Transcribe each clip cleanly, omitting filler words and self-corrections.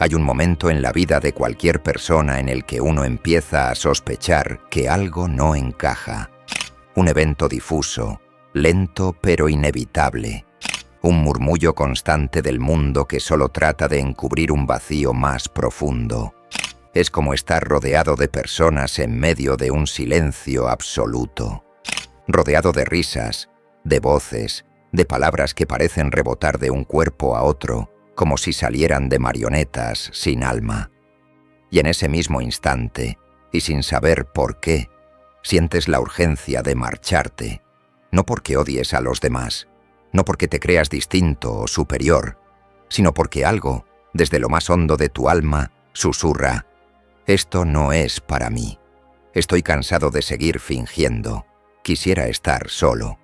Hay un momento en la vida de cualquier persona en el que uno empieza a sospechar que algo no encaja. Un evento difuso, lento pero inevitable. Un murmullo constante del mundo que solo trata de encubrir un vacío más profundo. Es como estar rodeado de personas en medio de un silencio absoluto. Rodeado de risas, de voces, de palabras que parecen rebotar de un cuerpo a otro, como si salieran de marionetas sin alma. Y en ese mismo instante, y sin saber por qué, sientes la urgencia de marcharte, no porque odies a los demás, no porque te creas distinto o superior, sino porque algo, desde lo más hondo de tu alma, susurra: «Esto no es para mí. Estoy cansado de seguir fingiendo. Quisiera estar solo».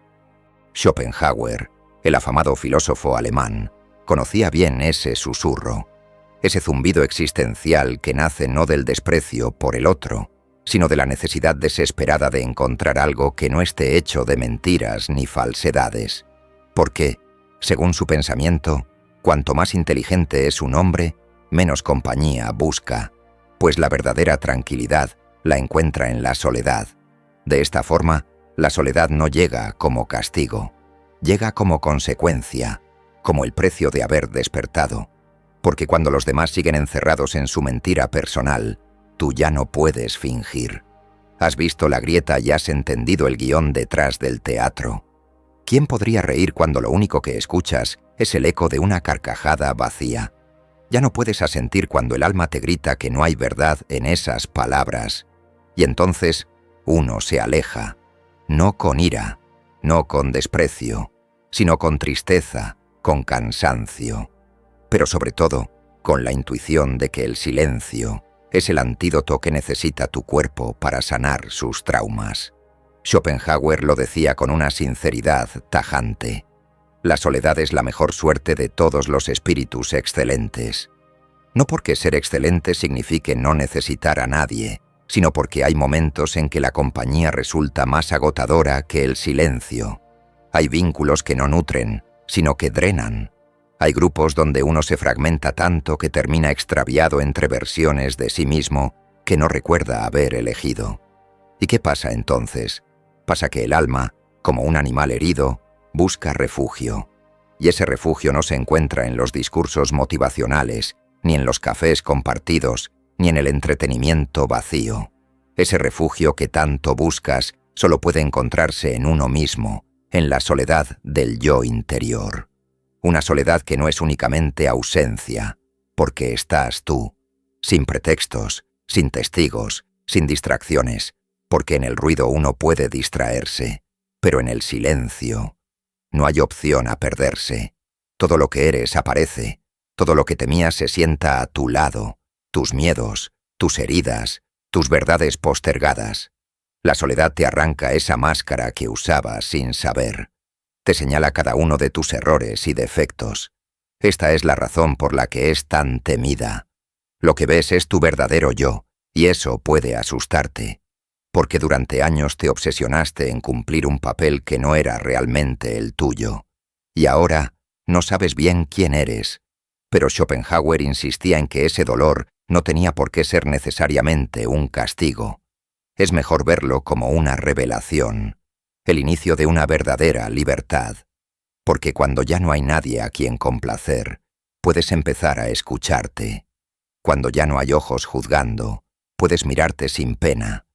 Schopenhauer, el afamado filósofo alemán, conocía bien ese susurro, ese zumbido existencial que nace no del desprecio por el otro, sino de la necesidad desesperada de encontrar algo que no esté hecho de mentiras ni falsedades. Porque, según su pensamiento, cuanto más inteligente es un hombre, menos compañía busca, pues la verdadera tranquilidad la encuentra en la soledad. De esta forma, la soledad no llega como castigo, llega como consecuencia, como el precio de haber despertado, porque cuando los demás siguen encerrados en su mentira personal, tú ya no puedes fingir. Has visto la grieta y has entendido el guión detrás del teatro. ¿Quién podría reír cuando lo único que escuchas es el eco de una carcajada vacía? Ya no puedes asentir cuando el alma te grita que no hay verdad en esas palabras. Y entonces uno se aleja, no con ira, no con desprecio, sino con tristeza, con cansancio, pero sobre todo con la intuición de que el silencio es el antídoto que necesita tu cuerpo para sanar sus traumas. Schopenhauer lo decía con una sinceridad tajante: la soledad es la mejor suerte de todos los espíritus excelentes. No porque ser excelente signifique no necesitar a nadie, sino porque hay momentos en que la compañía resulta más agotadora que el silencio. Hay vínculos que no nutren, sino que drenan. Hay grupos donde uno se fragmenta tanto que termina extraviado entre versiones de sí mismo que no recuerda haber elegido. ¿Y qué pasa entonces? Pasa que el alma, como un animal herido, busca refugio. Y ese refugio no se encuentra en los discursos motivacionales, ni en los cafés compartidos, ni en el entretenimiento vacío. Ese refugio que tanto buscas solo puede encontrarse en uno mismo, en la soledad del yo interior. Una soledad que no es únicamente ausencia, porque estás tú, sin pretextos, sin testigos, sin distracciones, porque en el ruido uno puede distraerse, pero en el silencio no hay opción a perderse. Todo lo que eres aparece, todo lo que temías se sienta a tu lado, tus miedos, tus heridas, tus verdades postergadas. La soledad te arranca esa máscara que usabas sin saber. Te señala cada uno de tus errores y defectos. Esta es la razón por la que es tan temida. Lo que ves es tu verdadero yo, y eso puede asustarte, porque durante años te obsesionaste en cumplir un papel que no era realmente el tuyo. Y ahora no sabes bien quién eres. Pero Schopenhauer insistía en que ese dolor no tenía por qué ser necesariamente un castigo. Es mejor verlo como una revelación, el inicio de una verdadera libertad, porque cuando ya no hay nadie a quien complacer, puedes empezar a escucharte. Cuando ya no hay ojos juzgando, puedes mirarte sin pena,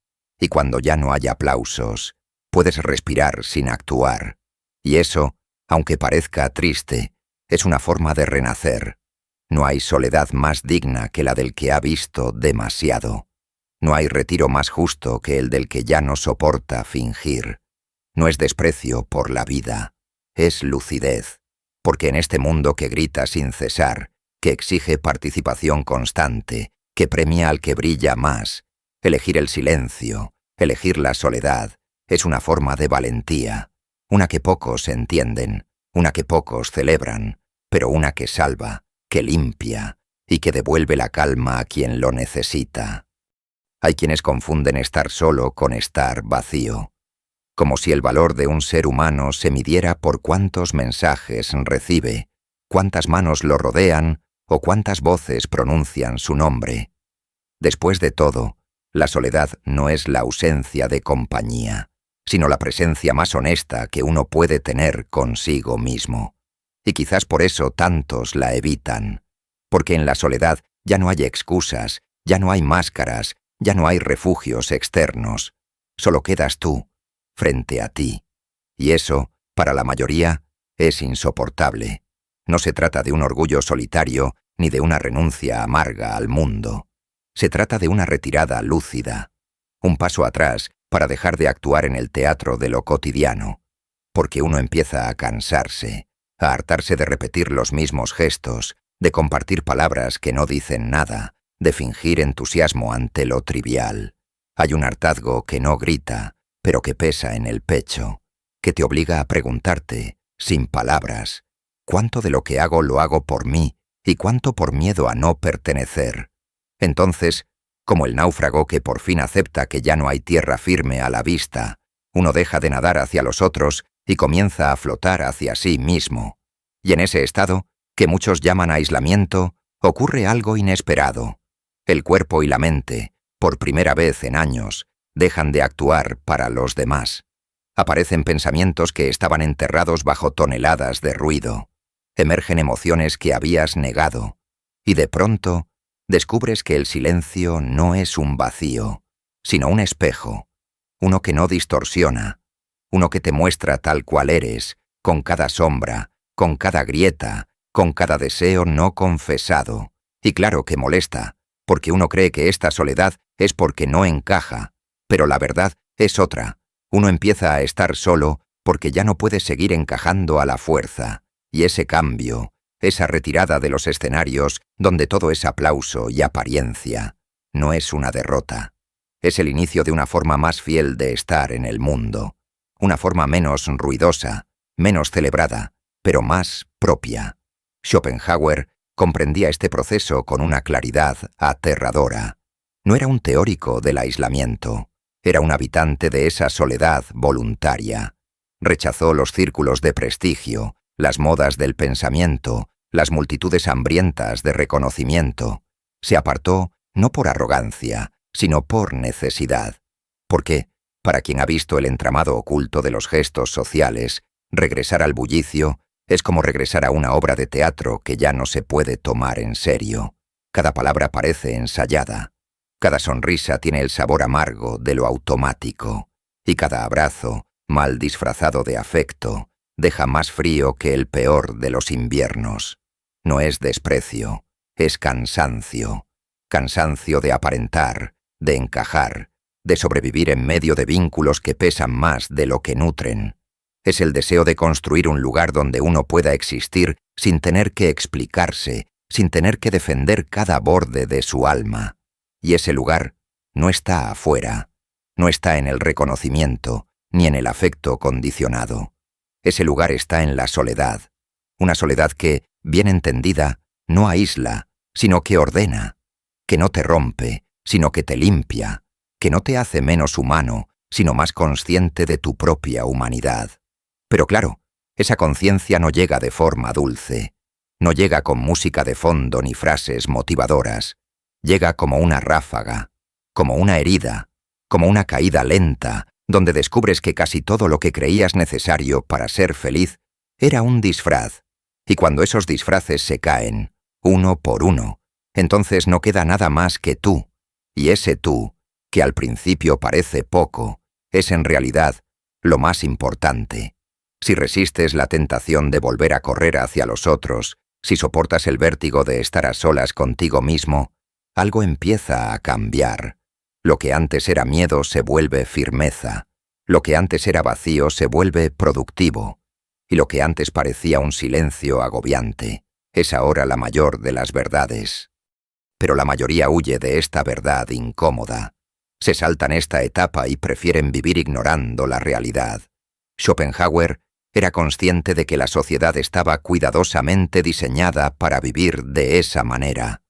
y cuando ya no hay aplausos, puedes respirar sin actuar. Y eso, aunque parezca triste, es una forma de renacer. No hay soledad más digna que la del que ha visto demasiado. No hay retiro más justo que el del que ya no soporta fingir. No es desprecio por la vida, es lucidez, porque en este mundo que grita sin cesar, que exige participación constante, que premia al que brilla más, elegir el silencio, elegir la soledad, es una forma de valentía, una que pocos entienden, una que pocos celebran, pero una que salva, que limpia y que devuelve la calma a quien lo necesita. Hay quienes confunden estar solo con estar vacío, como si el valor de un ser humano se midiera por cuántos mensajes recibe, cuántas manos lo rodean o cuántas voces pronuncian su nombre. Después de todo, la soledad no es la ausencia de compañía, sino la presencia más honesta que uno puede tener consigo mismo. Y quizás por eso tantos la evitan, porque en la soledad ya no hay excusas, ya no hay máscaras, ya no hay refugios externos. Solo quedas tú, frente a ti. Y eso, para la mayoría, es insoportable. No se trata de un orgullo solitario ni de una renuncia amarga al mundo. Se trata de una retirada lúcida, un paso atrás para dejar de actuar en el teatro de lo cotidiano, porque uno empieza a cansarse, a hartarse de repetir los mismos gestos, de compartir palabras que no dicen nada, de fingir entusiasmo ante lo trivial. Hay un hartazgo que no grita, pero que pesa en el pecho, que te obliga a preguntarte, sin palabras, ¿cuánto de lo que hago lo hago por mí y cuánto por miedo a no pertenecer? Entonces, como el náufrago que por fin acepta que ya no hay tierra firme a la vista, uno deja de nadar hacia los otros y comienza a flotar hacia sí mismo. Y en ese estado, que muchos llaman aislamiento, ocurre algo inesperado. El cuerpo y la mente, por primera vez en años, dejan de actuar para los demás. Aparecen pensamientos que estaban enterrados bajo toneladas de ruido. Emergen emociones que habías negado. Y de pronto, descubres que el silencio no es un vacío, sino un espejo, uno que no distorsiona, uno que te muestra tal cual eres, con cada sombra, con cada grieta, con cada deseo no confesado. Y claro que molesta, porque uno cree que esta soledad es porque no encaja, pero la verdad es otra. Uno empieza a estar solo porque ya no puede seguir encajando a la fuerza, y ese cambio, esa retirada de los escenarios donde todo es aplauso y apariencia, no es una derrota. Es el inicio de una forma más fiel de estar en el mundo, una forma menos ruidosa, menos celebrada, pero más propia. Schopenhauer comprendía este proceso con una claridad aterradora. No era un teórico del aislamiento, era un habitante de esa soledad voluntaria. Rechazó los círculos de prestigio, las modas del pensamiento, las multitudes hambrientas de reconocimiento. Se apartó no por arrogancia, sino por necesidad. Porque, para quien ha visto el entramado oculto de los gestos sociales, regresar al bullicio es como regresar a una obra de teatro que ya no se puede tomar en serio. Cada palabra parece ensayada. Cada sonrisa tiene el sabor amargo de lo automático. Y cada abrazo, mal disfrazado de afecto, deja más frío que el peor de los inviernos. No es desprecio, es cansancio. Cansancio de aparentar, de encajar, de sobrevivir en medio de vínculos que pesan más de lo que nutren. Es el deseo de construir un lugar donde uno pueda existir sin tener que explicarse, sin tener que defender cada borde de su alma. Y ese lugar no está afuera, no está en el reconocimiento, ni en el afecto condicionado. Ese lugar está en la soledad, una soledad que, bien entendida, no aísla, sino que ordena, que no te rompe, sino que te limpia, que no te hace menos humano, sino más consciente de tu propia humanidad. Pero claro, esa conciencia no llega de forma dulce, no llega con música de fondo ni frases motivadoras, llega como una ráfaga, como una herida, como una caída lenta, donde descubres que casi todo lo que creías necesario para ser feliz era un disfraz, y cuando esos disfraces se caen, uno por uno, entonces no queda nada más que tú, y ese tú, que al principio parece poco, es en realidad lo más importante. Si resistes la tentación de volver a correr hacia los otros, si soportas el vértigo de estar a solas contigo mismo, algo empieza a cambiar. Lo que antes era miedo se vuelve firmeza, lo que antes era vacío se vuelve productivo, y lo que antes parecía un silencio agobiante es ahora la mayor de las verdades. Pero la mayoría huye de esta verdad incómoda. Se saltan esta etapa y prefieren vivir ignorando la realidad. Schopenhauer era consciente de que la sociedad estaba cuidadosamente diseñada para vivir de esa manera.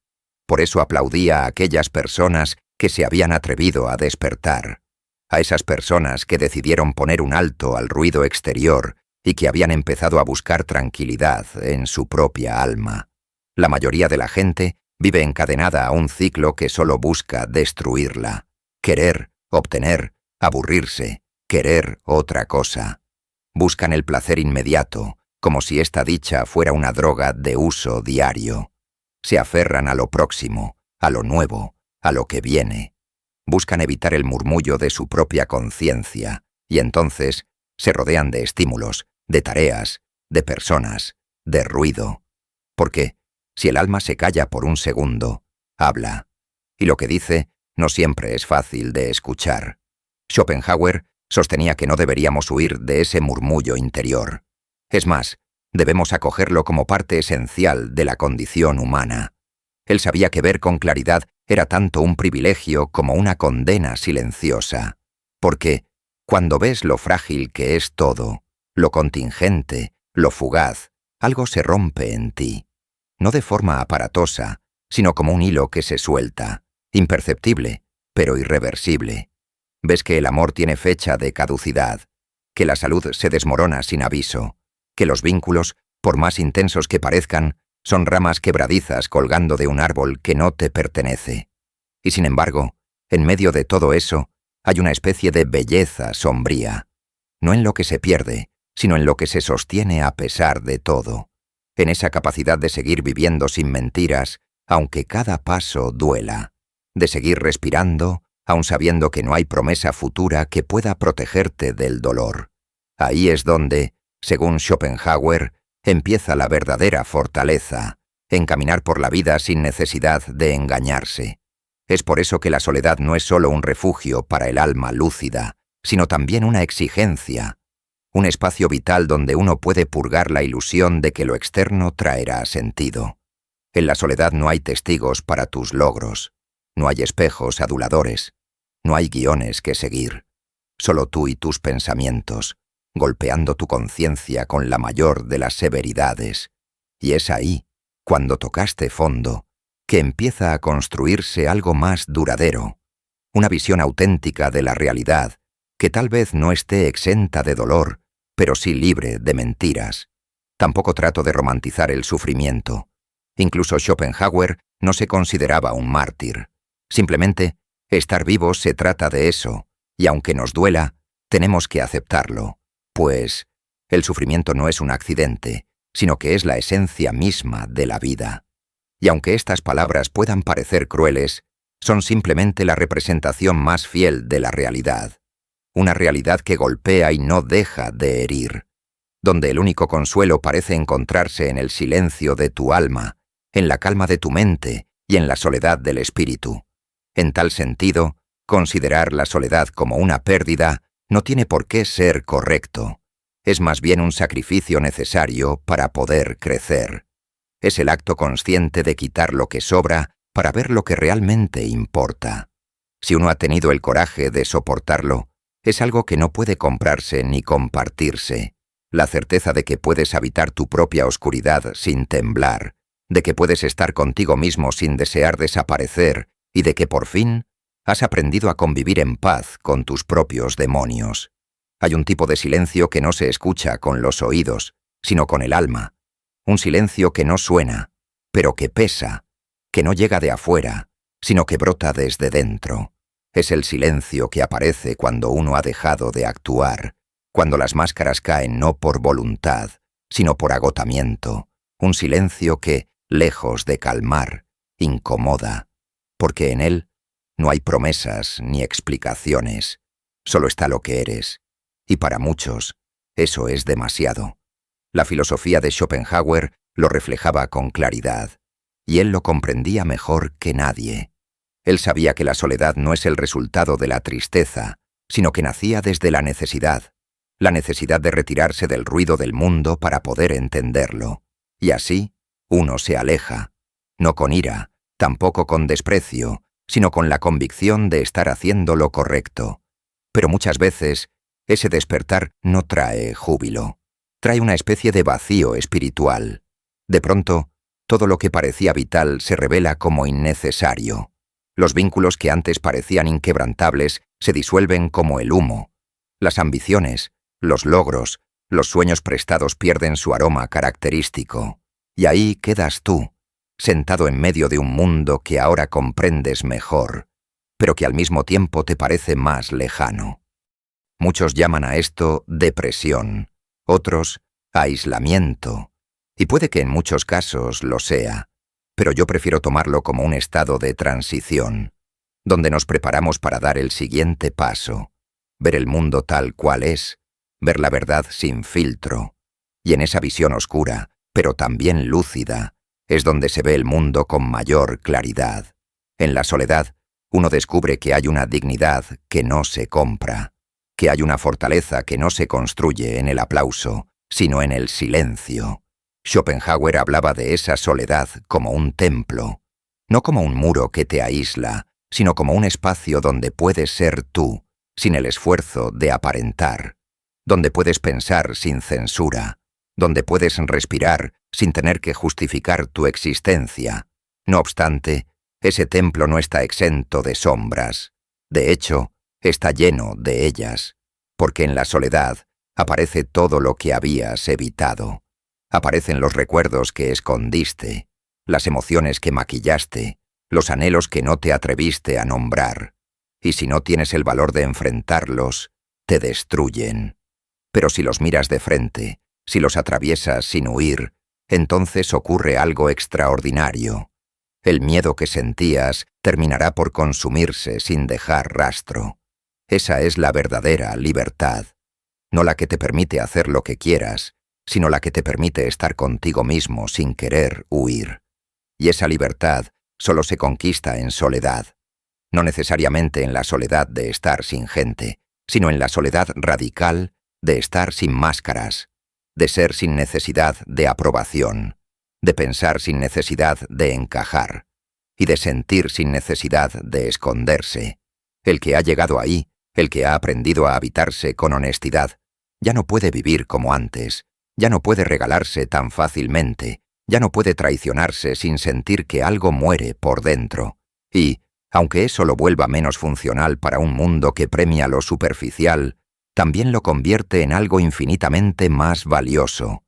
Por eso aplaudía a aquellas personas que se habían atrevido a despertar, a esas personas que decidieron poner un alto al ruido exterior y que habían empezado a buscar tranquilidad en su propia alma. La mayoría de la gente vive encadenada a un ciclo que solo busca destruirla. Querer, obtener, aburrirse, querer otra cosa. Buscan el placer inmediato, como si esta dicha fuera una droga de uso diario. Se aferran a lo próximo, a lo nuevo, a lo que viene. Buscan evitar el murmullo de su propia conciencia, y entonces se rodean de estímulos, de tareas, de personas, de ruido. Porque, si el alma se calla por un segundo, habla. Y lo que dice no siempre es fácil de escuchar. Schopenhauer sostenía que no deberíamos huir de ese murmullo interior. Es más, debemos acogerlo como parte esencial de la condición humana. Él sabía que ver con claridad era tanto un privilegio como una condena silenciosa. Porque, cuando ves lo frágil que es todo, lo contingente, lo fugaz, algo se rompe en ti. No de forma aparatosa, sino como un hilo que se suelta, imperceptible, pero irreversible. Ves que el amor tiene fecha de caducidad, que la salud se desmorona sin aviso, que los vínculos, por más intensos que parezcan, son ramas quebradizas colgando de un árbol que no te pertenece. Y sin embargo, en medio de todo eso, hay una especie de belleza sombría, no en lo que se pierde, sino en lo que se sostiene a pesar de todo, en esa capacidad de seguir viviendo sin mentiras, aunque cada paso duela, de seguir respirando, aun sabiendo que no hay promesa futura que pueda protegerte del dolor. Ahí es donde, según Schopenhauer, empieza la verdadera fortaleza, en caminar por la vida sin necesidad de engañarse. Es por eso que la soledad no es solo un refugio para el alma lúcida, sino también una exigencia, un espacio vital donde uno puede purgar la ilusión de que lo externo traerá sentido. En la soledad no hay testigos para tus logros, no hay espejos aduladores, no hay guiones que seguir, solo tú y tus pensamientos, golpeando tu conciencia con la mayor de las severidades. Y es ahí, cuando tocaste fondo, que empieza a construirse algo más duradero, una visión auténtica de la realidad, que tal vez no esté exenta de dolor, pero sí libre de mentiras. Tampoco trato de romantizar el sufrimiento. Incluso Schopenhauer no se consideraba un mártir. Simplemente, estar vivos se trata de eso, y aunque nos duela, tenemos que aceptarlo, pues el sufrimiento no es un accidente, sino que es la esencia misma de la vida. Y aunque estas palabras puedan parecer crueles, son simplemente la representación más fiel de la realidad. Una realidad que golpea y no deja de herir, donde el único consuelo parece encontrarse en el silencio de tu alma, en la calma de tu mente y en la soledad del espíritu. En tal sentido, considerar la soledad como una pérdida no tiene por qué ser correcto. Es más bien un sacrificio necesario para poder crecer. Es el acto consciente de quitar lo que sobra para ver lo que realmente importa. Si uno ha tenido el coraje de soportarlo, es algo que no puede comprarse ni compartirse. La certeza de que puedes habitar tu propia oscuridad sin temblar, de que puedes estar contigo mismo sin desear desaparecer y de que por fin has aprendido a convivir en paz con tus propios demonios. Hay un tipo de silencio que no se escucha con los oídos, sino con el alma. Un silencio que no suena, pero que pesa, que no llega de afuera, sino que brota desde dentro. Es el silencio que aparece cuando uno ha dejado de actuar, cuando las máscaras caen no por voluntad, sino por agotamiento. Un silencio que, lejos de calmar, incomoda, porque en él no hay promesas ni explicaciones, solo está lo que eres, y para muchos eso es demasiado. La filosofía de Schopenhauer lo reflejaba con claridad, y él lo comprendía mejor que nadie. Él sabía que la soledad no es el resultado de la tristeza, sino que nacía desde la necesidad de retirarse del ruido del mundo para poder entenderlo. Y así, uno se aleja, no con ira, tampoco con desprecio, sino con la convicción de estar haciendo lo correcto. Pero muchas veces, ese despertar no trae júbilo. Trae una especie de vacío espiritual. De pronto, todo lo que parecía vital se revela como innecesario. Los vínculos que antes parecían inquebrantables se disuelven como el humo. Las ambiciones, los logros, los sueños prestados pierden su aroma característico. Y ahí quedas tú, sentado en medio de un mundo que ahora comprendes mejor, pero que al mismo tiempo te parece más lejano. Muchos llaman a esto depresión, otros aislamiento, y puede que en muchos casos lo sea, pero yo prefiero tomarlo como un estado de transición, donde nos preparamos para dar el siguiente paso, ver el mundo tal cual es, ver la verdad sin filtro, y en esa visión oscura, pero también lúcida, es donde se ve el mundo con mayor claridad. En la soledad, uno descubre que hay una dignidad que no se compra, que hay una fortaleza que no se construye en el aplauso, sino en el silencio. Schopenhauer hablaba de esa soledad como un templo, no como un muro que te aísla, sino como un espacio donde puedes ser tú, sin el esfuerzo de aparentar, donde puedes pensar sin censura, donde puedes respirar sin tener que justificar tu existencia. No obstante, ese templo no está exento de sombras. De hecho, está lleno de ellas, porque en la soledad aparece todo lo que habías evitado. Aparecen los recuerdos que escondiste, las emociones que maquillaste, los anhelos que no te atreviste a nombrar. Y si no tienes el valor de enfrentarlos, te destruyen. Pero si los miras de frente, si los atraviesas sin huir, entonces ocurre algo extraordinario. El miedo que sentías terminará por consumirse sin dejar rastro. Esa es la verdadera libertad, no la que te permite hacer lo que quieras, sino la que te permite estar contigo mismo sin querer huir. Y esa libertad solo se conquista en soledad, no necesariamente en la soledad de estar sin gente, sino en la soledad radical de estar sin máscaras, de ser sin necesidad de aprobación, de pensar sin necesidad de encajar, y de sentir sin necesidad de esconderse. El que ha llegado ahí, el que ha aprendido a habitarse con honestidad, ya no puede vivir como antes, ya no puede regalarse tan fácilmente, ya no puede traicionarse sin sentir que algo muere por dentro. Y, aunque eso lo vuelva menos funcional para un mundo que premia lo superficial, también lo convierte en algo infinitamente más valioso.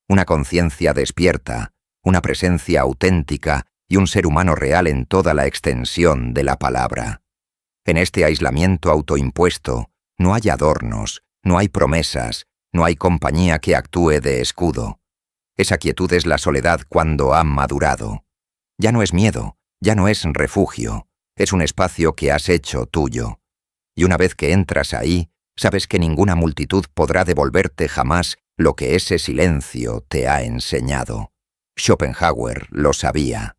Una conciencia despierta, una presencia auténtica y un ser humano real en toda la extensión de la palabra. En este aislamiento autoimpuesto no hay adornos, no hay promesas, no hay compañía que actúe de escudo. Esa quietud es la soledad cuando ha madurado. Ya no es miedo, ya no es refugio, es un espacio que has hecho tuyo. Y una vez que entras ahí, sabes que ninguna multitud podrá devolverte jamás lo que ese silencio te ha enseñado. Schopenhauer lo sabía.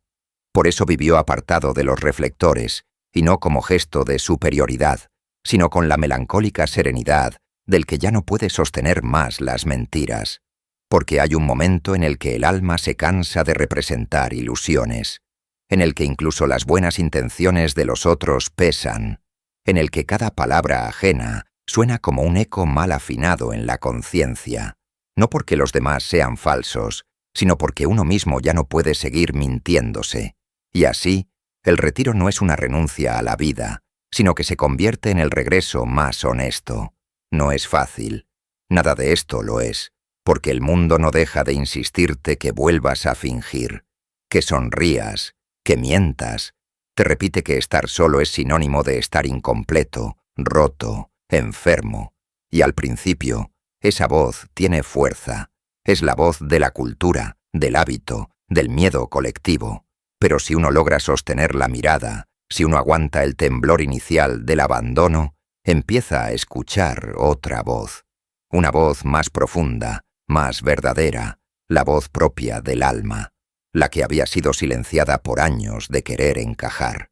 Por eso vivió apartado de los reflectores, y no como gesto de superioridad, sino con la melancólica serenidad del que ya no puede sostener más las mentiras, porque hay un momento en el que el alma se cansa de representar ilusiones, en el que incluso las buenas intenciones de los otros pesan, en el que cada palabra ajena suena como un eco mal afinado en la conciencia, no porque los demás sean falsos, sino porque uno mismo ya no puede seguir mintiéndose. Y así, el retiro no es una renuncia a la vida, sino que se convierte en el regreso más honesto. No es fácil. Nada de esto lo es, porque el mundo no deja de insistirte que vuelvas a fingir, que sonrías, que mientas. Te repite que estar solo es sinónimo de estar incompleto, roto, enfermo. Y al principio, esa voz tiene fuerza. Es la voz de la cultura, del hábito, del miedo colectivo. Pero si uno logra sostener la mirada, si uno aguanta el temblor inicial del abandono, empieza a escuchar otra voz. Una voz más profunda, más verdadera, la voz propia del alma, la que había sido silenciada por años de querer encajar,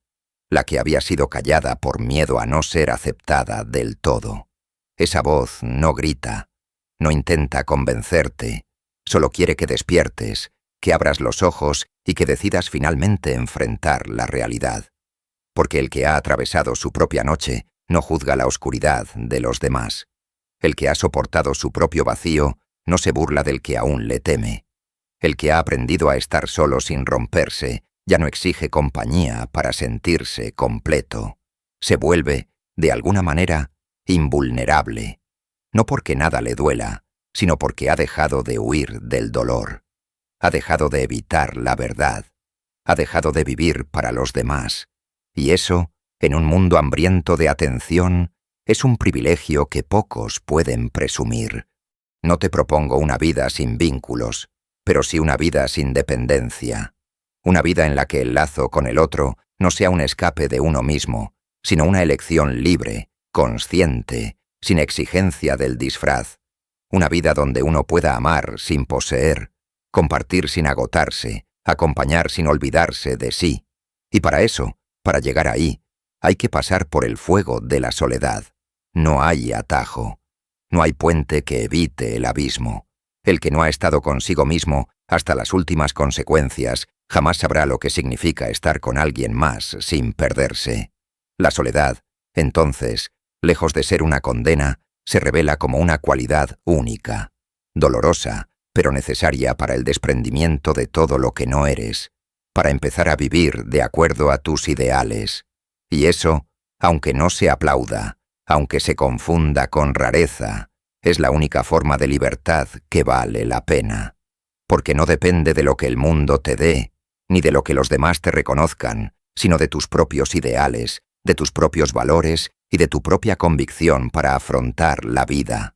la que había sido callada por miedo a no ser aceptada del todo. Esa voz no grita, no intenta convencerte, solo quiere que despiertes, que abras los ojos y que decidas finalmente enfrentar la realidad. Porque el que ha atravesado su propia noche no juzga la oscuridad de los demás. El que ha soportado su propio vacío no se burla del que aún le teme. El que ha aprendido a estar solo sin romperse ya no exige compañía para sentirse completo. Se vuelve, de alguna manera, invulnerable. No porque nada le duela, sino porque ha dejado de huir del dolor. Ha dejado de evitar la verdad. ha dejado de vivir para los demás. Y eso, en un mundo hambriento de atención, es un privilegio que pocos pueden presumir. No te propongo una vida sin vínculos, pero sí una vida sin dependencia. Una vida en la que el lazo con el otro no sea un escape de uno mismo, sino una elección libre, consciente, sin exigencia del disfraz. Una vida donde uno pueda amar sin poseer, compartir sin agotarse, acompañar sin olvidarse de sí. Y para eso, para llegar ahí, hay que pasar por el fuego de la soledad. No hay atajo. No hay puente que evite el abismo. El que no ha estado consigo mismo hasta las últimas consecuencias jamás sabrá lo que significa estar con alguien más sin perderse. La soledad, entonces, lejos de ser una condena, se revela como una cualidad única, dolorosa, pero necesaria para el desprendimiento de todo lo que no eres, para empezar a vivir de acuerdo a tus ideales. Y eso, aunque no se aplauda, aunque se confunda con rareza, es la única forma de libertad que vale la pena. Porque no depende de lo que el mundo te dé, ni de lo que los demás te reconozcan, sino de tus propios ideales, de tus propios valores y de tu propia convicción para afrontar la vida.